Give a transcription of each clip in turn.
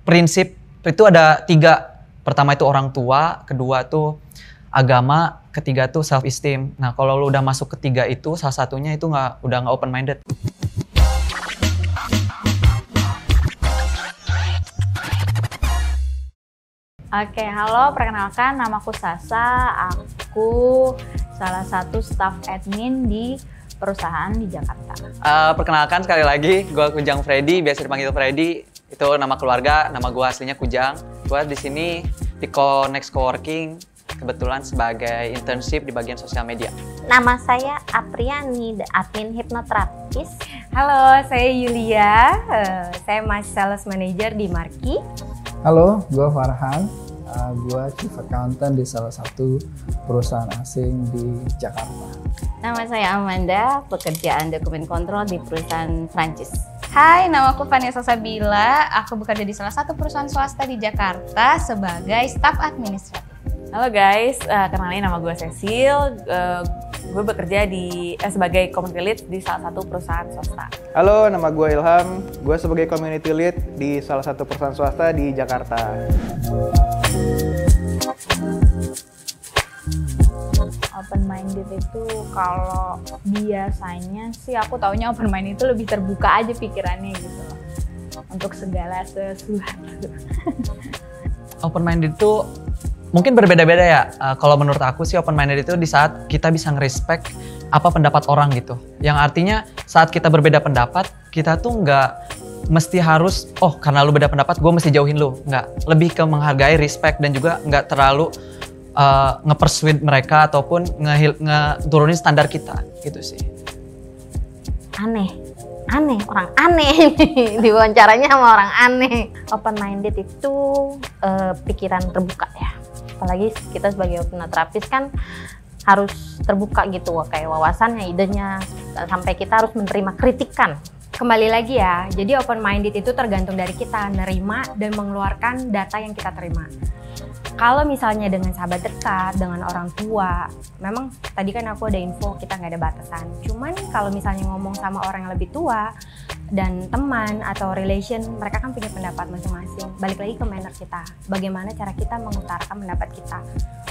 prinsip itu ada 3. Pertama itu orang tua, kedua tuh agama, ketiga tuh self esteem. Nah kalau lu udah masuk ketiga itu, salah satunya itu udah nggak open minded. Oke, halo, perkenalkan namaku Sasa. Aku salah satu staff admin di perusahaan di Jakarta. Perkenalkan sekali lagi, gue Kujang Freddy, biasa dipanggil Freddy. Itu nama keluarga, nama gue aslinya Kujang. Gue di sini di Connect Coworking, kebetulan sebagai internship di bagian sosial media. Nama saya Apriani, admin hipnoterapis. Halo, saya Yulia. Saya masih sales manager di Marki. Halo, gue Farhan. Gue chief accountant di salah satu perusahaan asing di Jakarta. Nama saya Amanda, pekerjaan dokumen kontrol di perusahaan Prancis. Hai, nama aku Vanessa Sabila. Aku bekerja di salah satu perusahaan swasta di Jakarta sebagai staf administratif. Halo guys, kenalin nama gue Cecil. Gue bekerja sebagai community lead di salah satu perusahaan swasta. Halo, nama gue Ilham. Gue sebagai community lead di salah satu perusahaan swasta di Jakarta. Open minded itu kalau biasanya sih aku taunya open minded itu lebih terbuka aja pikirannya gitu loh. Untuk segala sesuatu. Open minded itu mungkin berbeda-beda ya. Kalau menurut aku sih open minded itu di saat kita bisa nge-respect apa pendapat orang gitu. Yang artinya saat kita berbeda pendapat, kita tuh nggak mesti harus, oh karena lu beda pendapat gue mesti jauhin lu. Nggak, lebih ke menghargai, respect, dan juga nggak terlalu nge-persuade mereka ataupun ngeturunin standar kita gitu sih. Aneh, orang aneh nih. Diwawancaranya sama orang aneh. Open minded itu pikiran terbuka ya. Apalagi kita sebagai hipnoterapis kan harus terbuka gitu, kayak wawasannya, idenya, sampai kita harus menerima kritikan. Kembali lagi ya, jadi open minded itu tergantung dari kita nerima dan mengeluarkan data yang kita terima. Kalau misalnya dengan sahabat dekat, dengan orang tua, memang tadi kan aku ada info kita nggak ada batasan. Cuman kalau misalnya ngomong sama orang yang lebih tua dan teman atau relation, mereka kan punya pendapat masing-masing. Balik lagi ke manner kita, bagaimana cara kita mengutarakan pendapat kita.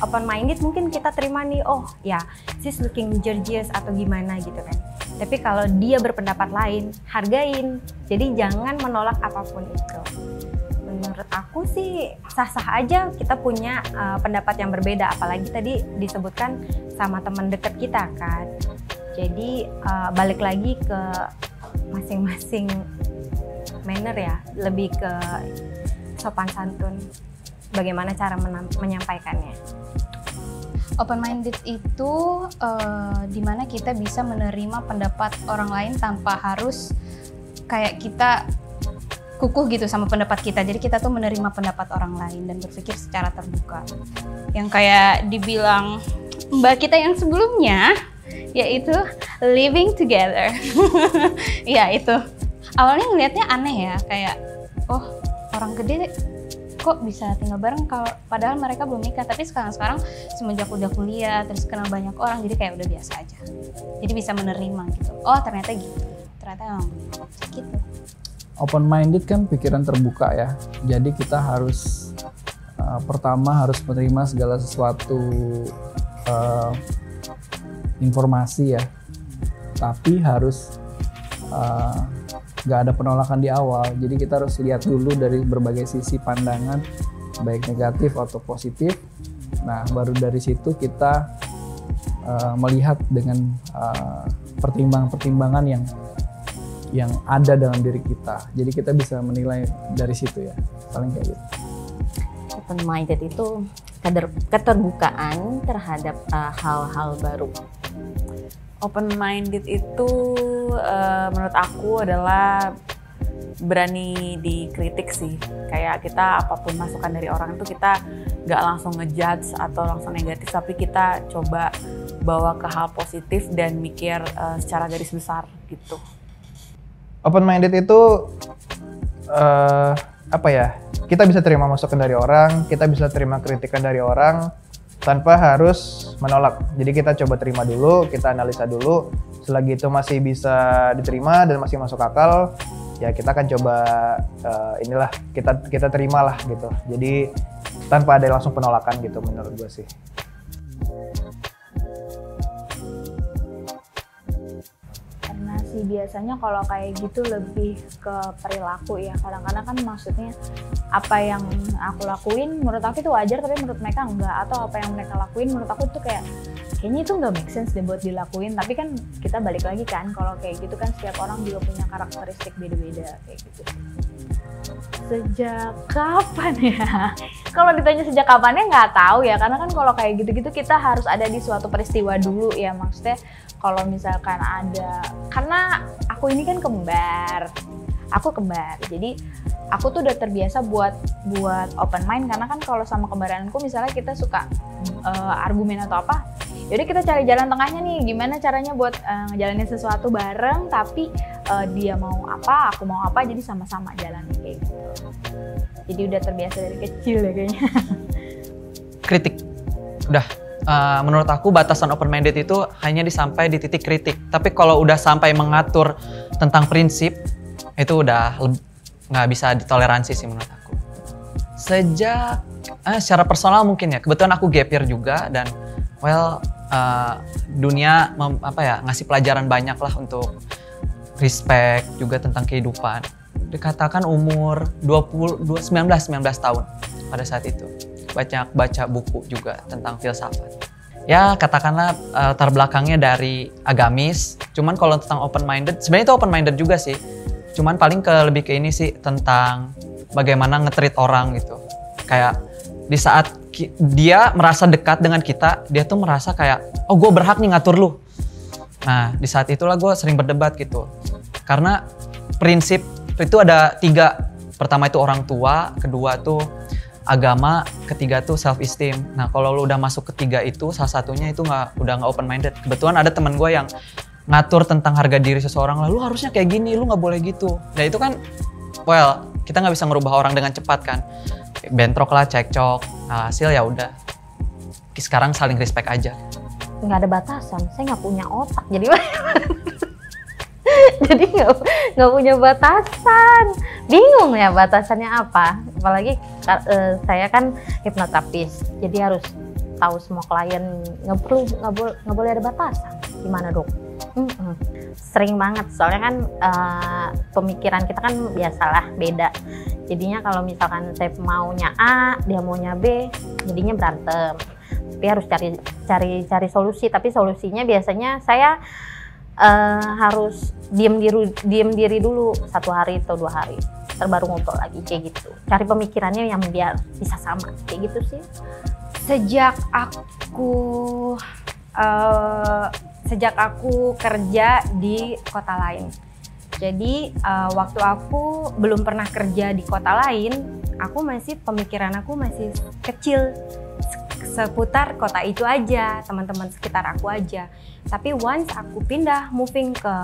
Open minded mungkin kita terima nih, oh ya she's looking gorgeous atau gimana gitu kan. Tapi kalau dia berpendapat lain, hargain. Jadi jangan menolak apapun itu. Menurut aku sih sah-sah aja kita punya pendapat yang berbeda, apalagi tadi disebutkan sama teman dekat kita kan. Jadi balik lagi ke masing-masing manner ya, lebih ke sopan santun, bagaimana cara menyampaikannya. Open minded itu dimana kita bisa menerima pendapat orang lain tanpa harus kayak kita kukuh gitu sama pendapat kita. Jadi kita tuh menerima pendapat orang lain dan berpikir secara terbuka. Yang kayak dibilang mbak kita yang sebelumnya, yaitu living together. Ya itu. Awalnya ngelihatnya aneh ya, kayak oh orang gede kok bisa tinggal bareng kalau padahal mereka belum nikah. Tapi sekarang semenjak udah kuliah terus kenal banyak orang, jadi kayak udah biasa aja. Jadi bisa menerima gitu. Oh ternyata gitu. Ternyata emang gitu. Open minded kan pikiran terbuka ya. Jadi kita harus pertama harus menerima segala sesuatu informasi ya. Tapi harus nggak ada penolakan di awal. Jadi kita harus lihat dulu dari berbagai sisi pandangan, baik negatif atau positif. Nah baru dari situ kita melihat dengan pertimbangan-pertimbangan yang ada dalam diri kita. Jadi kita bisa menilai dari situ ya, paling kayak gitu. Open minded itu keterbukaan terhadap hal-hal baru. Open minded itu menurut aku adalah berani dikritik sih. Kayak kita apapun masukan dari orang itu kita nggak langsung ngejudge atau langsung negatif, tapi kita coba bawa ke hal positif dan mikir secara garis besar gitu. Open minded itu apa ya? Kita bisa terima masukan dari orang, kita bisa terima kritikan dari orang tanpa harus menolak. Jadi kita coba terima dulu, kita analisa dulu. Selagi itu masih bisa diterima dan masih masuk akal, ya kita akan coba inilah kita terimalah gitu. Jadi tanpa ada langsung penolakan gitu menurut gue sih. Karena sih biasanya kalau kayak gitu lebih ke perilaku ya. Kadang-kadang kan maksudnya apa yang aku lakuin menurut aku itu wajar tapi menurut mereka enggak, atau apa yang mereka lakuin menurut aku tuh kayaknya itu nggak make sense deh buat dilakuin. Tapi kan kita balik lagi kan, kalau kayak gitu kan setiap orang juga punya karakteristik beda-beda kayak gitu. Sejak kapan ya? Kalau ditanya sejak kapannya nggak tahu ya, karena kan kalau kayak gitu-gitu kita harus ada di suatu peristiwa dulu ya. Maksudnya kalau misalkan ada, karena aku ini kan kembar, jadi aku tuh udah terbiasa buat open mind, karena kan kalau sama kembaranku misalnya kita suka argumen atau apa, yaudah kita cari jalan tengahnya nih, gimana caranya buat ngejalanin sesuatu bareng tapi dia mau apa, aku mau apa, jadi sama-sama jalanin kayak gitu. Jadi udah terbiasa dari kecil ya kayaknya. Kritik, udah. Menurut aku batasan open minded itu hanya disampai di titik kritik. Tapi kalau udah sampai mengatur tentang prinsip, itu udah nggak bisa ditoleransi sih menurut aku. Sejak secara personal mungkin ya, kebetulan aku gap year juga dan dunia ngasih pelajaran banyak lah untuk respect juga tentang kehidupan. Dikatakan umur 19 tahun pada saat itu. Baca buku juga tentang filsafat. Ya katakanlah terbelakangnya dari agamis. Cuman kalau tentang open minded, sebenarnya itu open minded juga sih. Cuman paling lebih ke ini sih tentang bagaimana nge-treat orang gitu. Kayak di saat dia merasa dekat dengan kita, dia tuh merasa kayak, oh gue berhak nih ngatur lu. Nah di saat itulah gue sering berdebat gitu. Karena prinsip itu ada 3. Pertama itu orang tua, kedua tuh agama, ketiga tuh self esteem. Nah kalau lu udah masuk ketiga itu, salah satunya itu udah nggak open minded. Kebetulan ada teman gue yang ngatur tentang harga diri seseorang, lu harusnya kayak gini, lu nggak boleh gitu. Nah itu kan, kita nggak bisa ngerubah orang dengan cepat kan. Bentrok lah, cekcok. Nah, hasil ya udah. Sekarang saling respect aja. Nggak ada batasan, saya nggak punya otak jadi jadi nggak punya batasan, bingung ya batasannya apa. Apalagi saya kan hipnoterapis, jadi harus tahu semua klien, nggak boleh ada batasan. Gimana dok? Sering banget, soalnya kan pemikiran kita kan biasalah beda. Jadinya kalau misalkan saya maunya A, dia maunya B, jadinya berantem. Tapi harus cari solusi. Tapi solusinya biasanya saya harus diem diri dulu 1 hari atau 2 hari, terbaru ngobrol lagi kayak gitu. Cari pemikirannya yang biar bisa sama kayak gitu sih. Sejak aku kerja di kota lain. Jadi waktu aku belum pernah kerja di kota lain, pemikiran aku masih kecil, seputar kota itu aja, teman-teman sekitar aku aja. Tapi once aku moving ke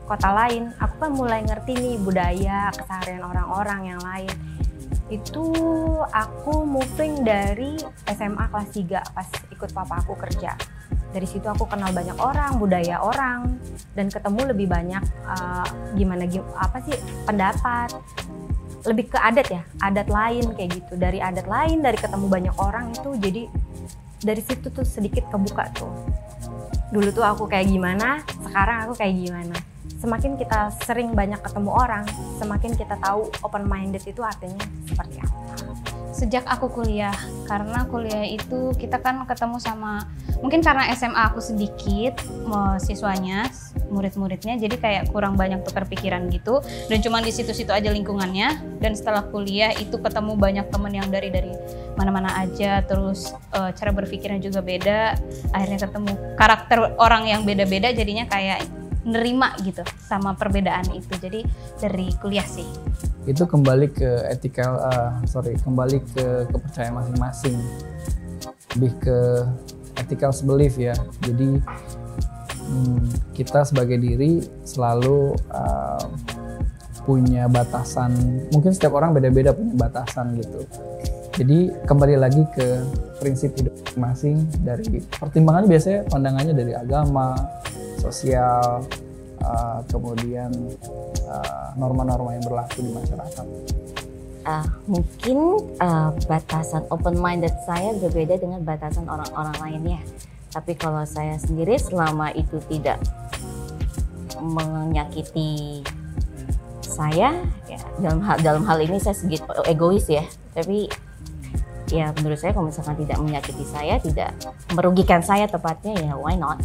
kota lain, aku kan mulai ngerti nih budaya, keseharian orang-orang yang lain. Itu aku moving dari SMA kelas 3 pas ikut papa aku kerja. Dari situ aku kenal banyak orang, budaya orang, dan ketemu lebih banyak pendapat. Lebih ke adat ya, adat lain kayak gitu. Dari adat lain, dari ketemu banyak orang itu, jadi dari situ tuh sedikit kebuka tuh. Dulu tuh aku kayak gimana, sekarang aku kayak gimana. Semakin kita sering banyak ketemu orang, semakin kita tahu open minded itu artinya seperti apa. Sejak aku kuliah, karena kuliah itu kita kan ketemu sama, mungkin karena SMA aku sedikit siswanya, murid-muridnya, jadi kayak kurang banyak tukar pikiran gitu, dan cuma di situ-situ aja lingkungannya. Dan setelah kuliah itu ketemu banyak temen yang dari mana-mana aja, terus cara berpikirnya juga beda, akhirnya ketemu karakter orang yang beda-beda, jadinya kayak nerima gitu sama perbedaan itu. Jadi dari kuliah sih. Itu kembali ke kembali ke kepercayaan masing-masing, lebih ke ethical belief ya. Jadi kita sebagai diri selalu punya batasan. Mungkin setiap orang beda-beda punya batasan gitu. Jadi kembali lagi ke prinsip hidup masing-masing. Dari pertimbangannya biasanya pandangannya dari agama, sosial, kemudian norma-norma yang berlaku di masyarakat. Mungkin batasan open-minded saya berbeda dengan batasan orang-orang lainnya. Tapi kalau saya sendiri, selama itu tidak menyakiti saya, ya, dalam hal ini saya sedikit egois ya. Tapi ya menurut saya kalau misalkan tidak menyakiti saya, tidak merugikan saya tepatnya, ya why not?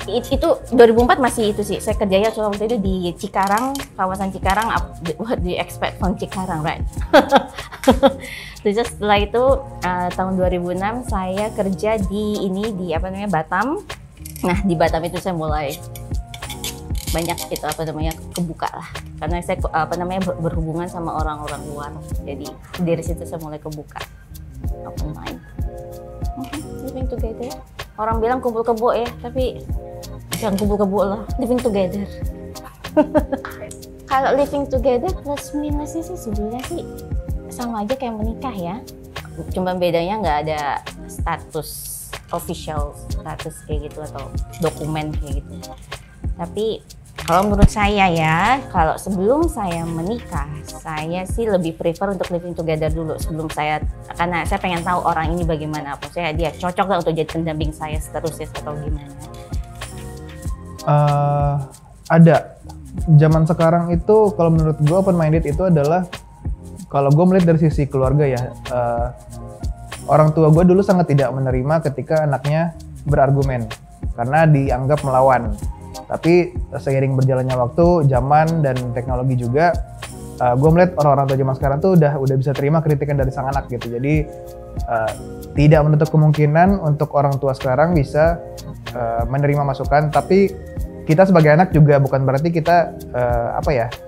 Itu 2004 masih itu sih. Saya kerjanya waktu itu di Cikarang, kawasan Cikarang. What do you expect from Cikarang, right? Terus setelah itu tahun 2006 saya kerja di Batam. Nah, di Batam itu saya mulai banyak kebuka lah. Karena saya berhubungan sama orang-orang luar. Jadi dari situ saya mulai kebuka. Open mind. Living together. Orang bilang kumpul kebo ya, tapi jangan kumpul kebo lah. Living together. Kalau living together plus minusnya sih sebenarnya sih sama aja kayak menikah ya. Cuma bedanya nggak ada status official, status kayak gitu atau dokumen kayak gitu. Tapi kalau menurut saya ya, kalau sebelum saya menikah, saya sih lebih prefer untuk living together dulu sebelum karena saya pengen tahu orang ini bagaimana, maksudnya dia cocok nggak untuk jadi pendamping saya seterusnya atau gimana? Ada. Zaman sekarang itu kalau menurut gue open minded itu adalah, kalau gue melihat dari sisi keluarga ya, orang tua gue dulu sangat tidak menerima ketika anaknya berargumen karena dianggap melawan. Tapi seiring berjalannya waktu, zaman dan teknologi juga, gue melihat orang-orang tua zaman sekarang tuh udah bisa terima kritikan dari sang anak gitu. Jadi tidak menutup kemungkinan untuk orang tua sekarang bisa menerima masukan. Tapi kita sebagai anak juga bukan berarti kita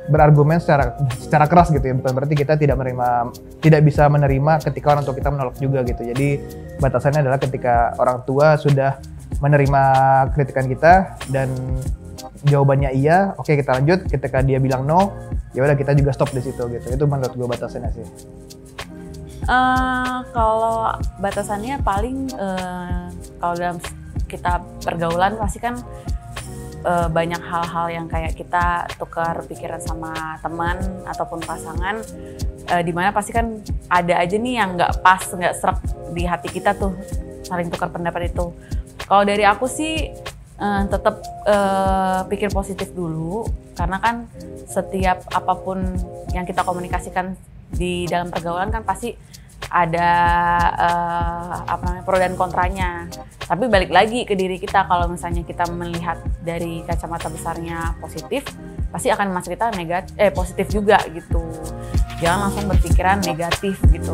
berargumen secara keras gitu ya. Bukan berarti kita tidak bisa menerima ketika orang tua kita menolak juga gitu. Jadi batasannya adalah ketika orang tua sudah menerima kritikan kita dan jawabannya iya, oke kita lanjut. Ketika dia bilang no, ya udah kita juga stop di situ gitu. Itu menurut gue batasannya sih. Kalau batasannya paling kalau dalam kita pergaulan pasti kan banyak hal-hal yang kayak kita tukar pikiran sama teman ataupun pasangan, dimana pasti kan ada aja nih yang nggak pas, nggak serak di hati kita tuh, saling tukar pendapat itu. Kalau dari aku sih tetap pikir positif dulu, karena kan setiap apapun yang kita komunikasikan di dalam pergaulan kan pasti ada pro dan kontranya. Tapi balik lagi ke diri kita, kalau misalnya kita melihat dari kacamata besarnya positif, pasti akan masuk kita positif juga gitu. Jangan langsung berpikiran negatif gitu.